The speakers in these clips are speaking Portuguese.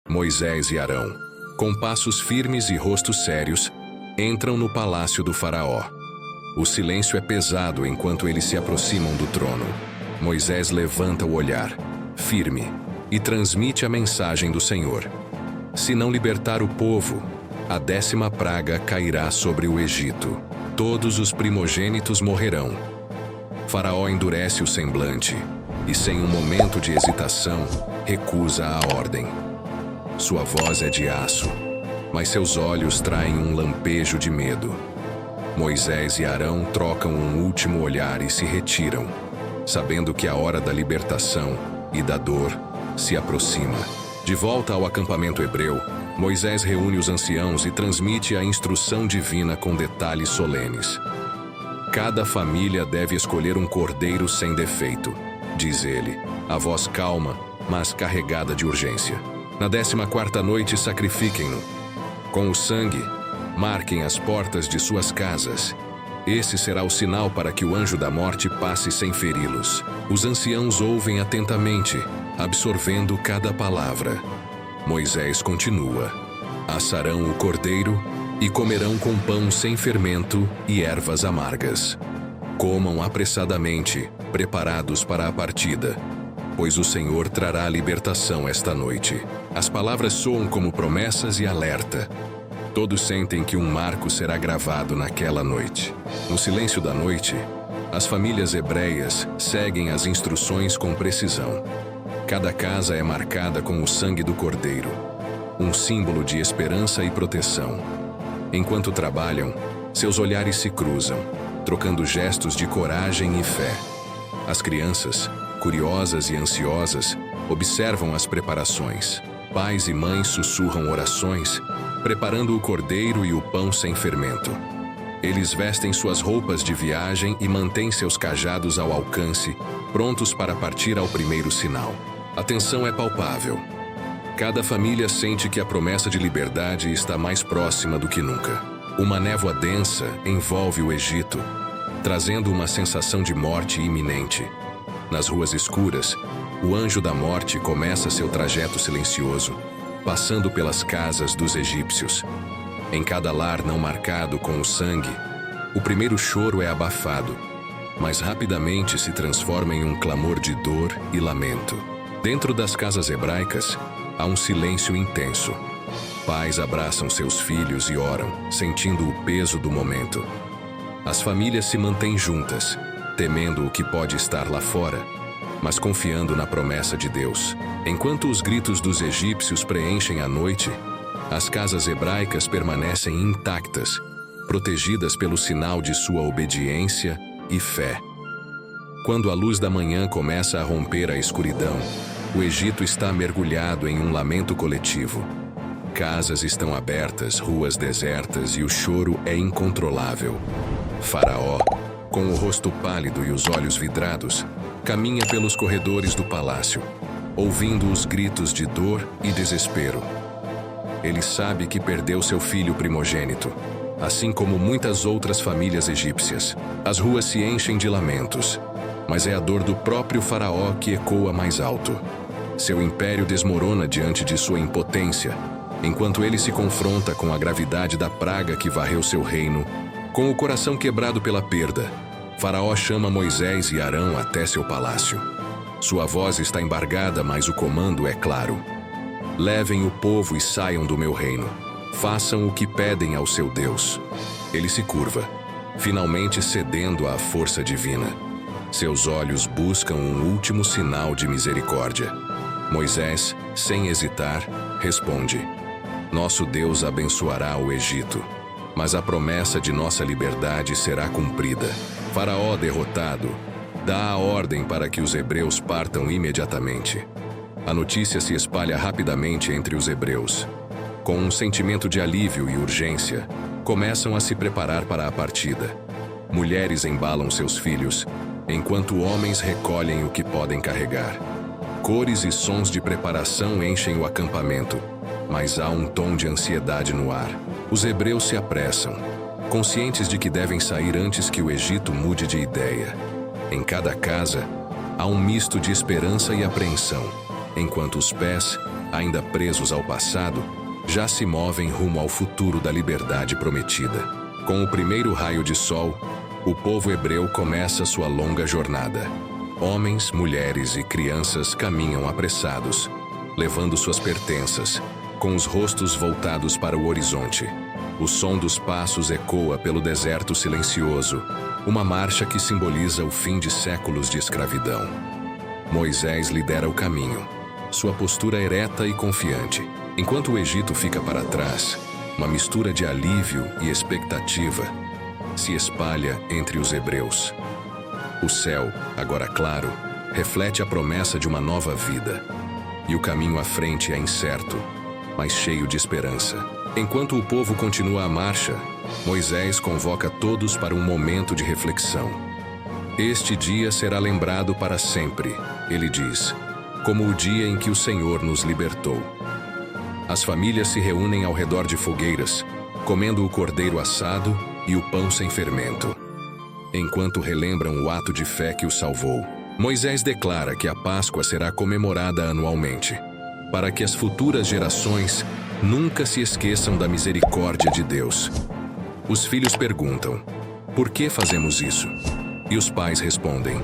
Moisés e Arão, com passos firmes e rostos sérios, entram no palácio do faraó. O silêncio é pesado enquanto eles se aproximam do trono. Moisés levanta o olhar, firme, e transmite a mensagem do Senhor. Se não libertar o povo, a 10ª praga cairá sobre o Egito. Todos os primogênitos morrerão. Faraó endurece o semblante e, sem um momento de hesitação, recusa a ordem. Sua voz é de aço, mas seus olhos traem um lampejo de medo. Moisés e Arão trocam um último olhar e se retiram, sabendo que a hora da libertação e da dor se aproxima. De volta ao acampamento hebreu, Moisés reúne os anciãos e transmite a instrução divina com detalhes solenes. Cada família deve escolher um cordeiro sem defeito, diz ele, a voz calma, mas carregada de urgência. Na 14ª noite sacrifiquem-no. Com o sangue, marquem as portas de suas casas. Esse será o sinal para que o anjo da morte passe sem feri-los. Os anciãos ouvem atentamente, absorvendo cada palavra. Moisés continua. Assarão o cordeiro e comerão com pão sem fermento e ervas amargas. Comam apressadamente, preparados para a partida, pois o Senhor trará a libertação esta noite. As palavras soam como promessas e alerta. Todos sentem que um marco será gravado naquela noite. No silêncio da noite, as famílias hebreias seguem as instruções com precisão. Cada casa é marcada com o sangue do cordeiro, um símbolo de esperança e proteção. Enquanto trabalham, seus olhares se cruzam, trocando gestos de coragem e fé. As crianças, curiosas e ansiosas, observam as preparações. Pais e mães sussurram orações, preparando o cordeiro e o pão sem fermento. Eles vestem suas roupas de viagem e mantêm seus cajados ao alcance, prontos para partir ao primeiro sinal. A tensão é palpável. Cada família sente que a promessa de liberdade está mais próxima do que nunca. Uma névoa densa envolve o Egito, trazendo uma sensação de morte iminente. Nas ruas escuras, o anjo da morte começa seu trajeto silencioso, passando pelas casas dos egípcios. Em cada lar não marcado com o sangue, o primeiro choro é abafado, mas rapidamente se transforma em um clamor de dor e lamento. Dentro das casas hebraicas, há um silêncio intenso. Pais abraçam seus filhos e oram, sentindo o peso do momento. As famílias se mantêm juntas, temendo o que pode estar lá fora, mas confiando na promessa de Deus. Enquanto os gritos dos egípcios preenchem a noite, as casas hebraicas permanecem intactas, protegidas pelo sinal de sua obediência e fé. Quando a luz da manhã começa a romper a escuridão, o Egito está mergulhado em um lamento coletivo. Casas estão abertas, ruas desertas e o choro é incontrolável. Faraó, com o rosto pálido e os olhos vidrados, caminha pelos corredores do palácio, ouvindo os gritos de dor e desespero. Ele sabe que perdeu seu filho primogênito, assim como muitas outras famílias egípcias. As ruas se enchem de lamentos, mas é a dor do próprio faraó que ecoa mais alto. Seu império desmorona diante de sua impotência, enquanto ele se confronta com a gravidade da praga que varreu seu reino. Com o coração quebrado pela perda, Faraó chama Moisés e Arão até seu palácio. Sua voz está embargada, mas o comando é claro. Levem o povo e saiam do meu reino. Façam o que pedem ao seu Deus. Ele se curva, finalmente cedendo à força divina. Seus olhos buscam um último sinal de misericórdia. Moisés, sem hesitar, responde: Nosso Deus abençoará o Egito, mas a promessa de nossa liberdade será cumprida. Faraó, derrotado, dá a ordem para que os hebreus partam imediatamente. A notícia se espalha rapidamente entre os hebreus. Com um sentimento de alívio e urgência, começam a se preparar para a partida. Mulheres embalam seus filhos, enquanto homens recolhem o que podem carregar. Cores e sons de preparação enchem o acampamento, mas há um tom de ansiedade no ar. Os hebreus se apressam, conscientes de que devem sair antes que o Egito mude de ideia. Em cada casa, há um misto de esperança e apreensão, enquanto os pés ainda presos ao passado, já se movem rumo ao futuro da liberdade prometida. Com o primeiro raio de sol, o povo hebreu começa sua longa jornada. Homens, mulheres e crianças caminham apressados, levando suas pertenças, com os rostos voltados para o horizonte. O som dos passos ecoa pelo deserto silencioso, uma marcha que simboliza o fim de séculos de escravidão. Moisés lidera o caminho, sua postura ereta e confiante. Enquanto o Egito fica para trás, uma mistura de alívio e expectativa se espalha entre os hebreus. O céu, agora claro, reflete a promessa de uma nova vida. E o caminho à frente é incerto, mas cheio de esperança. Enquanto o povo continua a marcha, Moisés convoca todos para um momento de reflexão. Este dia será lembrado para sempre, ele diz, como o dia em que o Senhor nos libertou. As famílias se reúnem ao redor de fogueiras, comendo o cordeiro assado e o pão sem fermento. Enquanto relembram o ato de fé que o salvou, Moisés declara que a Páscoa será comemorada anualmente, para que as futuras gerações nunca se esqueçam da misericórdia de Deus. Os filhos perguntam: por que fazemos isso? E os pais respondem: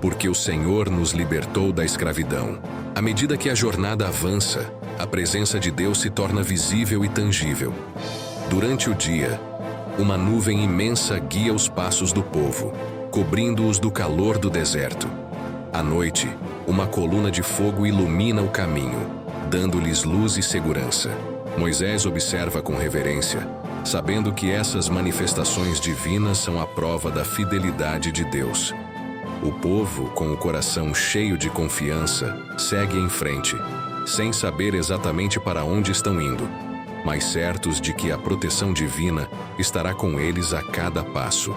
porque o Senhor nos libertou da escravidão. À medida que a jornada avança, a presença de Deus se torna visível e tangível. Durante o dia, uma nuvem imensa guia os passos do povo, cobrindo-os do calor do deserto. À noite, uma coluna de fogo ilumina o caminho, dando-lhes luz e segurança. Moisés observa com reverência, sabendo que essas manifestações divinas são a prova da fidelidade de Deus. O povo, com o coração cheio de confiança, segue em frente, sem saber exatamente para onde estão indo, mas certos de que a proteção divina estará com eles a cada passo.